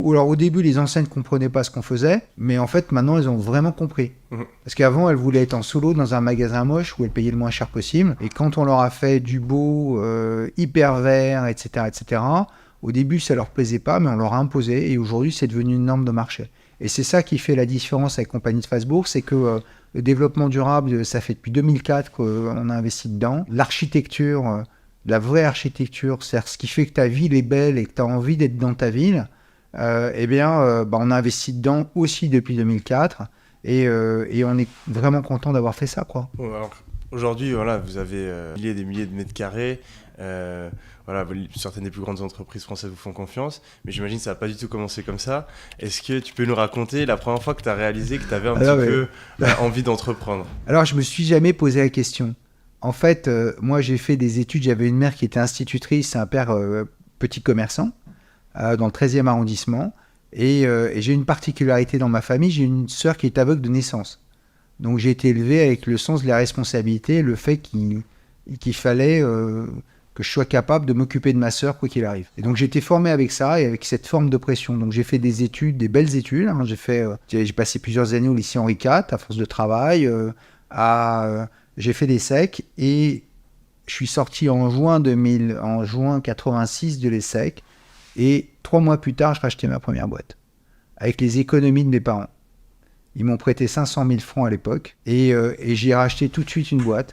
Ou alors au début, les enseignes ne comprenaient pas ce qu'on faisait, mais en fait, maintenant, elles ont vraiment compris. Parce qu'avant, elles voulaient être en solo dans un magasin moche où elles payaient le moins cher possible. Et quand on leur a fait du beau, hyper vert, etc., au début, ça leur plaisait pas, mais on leur a imposé. Et aujourd'hui, c'est devenu une norme de marché. Et c'est ça qui fait la différence avec Compagnie de Strasbourg, c'est que le développement durable, ça fait depuis 2004 qu'on a investi dedans. L'architecture, la vraie architecture, c'est-à-dire ce qui fait que ta ville est belle et que tu as envie d'être dans ta ville, on a investi dedans aussi depuis 2004 et on est vraiment content d'avoir fait ça, quoi. Bon, alors, aujourd'hui, voilà, vous avez des milliers de mètres carrés. Voilà, certaines des plus grandes entreprises françaises vous font confiance, mais j'imagine que ça n'a pas du tout commencé comme ça. Est-ce que tu peux nous raconter la première fois que tu as réalisé que tu avais peu envie d'entreprendre? Alors, je me suis jamais posé la question. En fait, moi, j'ai fait des études. J'avais une mère qui était institutrice, un père petit commerçant dans le 13e arrondissement. Et j'ai une particularité dans ma famille. J'ai une sœur qui est aveugle de naissance. Donc, j'ai été élevé avec le sens de la responsabilité, le fait qu'il fallait que je sois capable de m'occuper de ma sœur quoi qu'il arrive. Et donc, j'ai été formé avec ça et avec cette forme de pression. Donc, j'ai fait des études, des belles études. Hein. J'ai passé plusieurs années au lycée Henri IV à force de travail. J'ai fait des secs et je suis sorti en juin 86 de l'ESSEC et 3 mois plus tard, je rachetais ma première boîte avec les économies de mes parents. Ils m'ont prêté 500 000 francs à l'époque et j'ai racheté tout de suite une boîte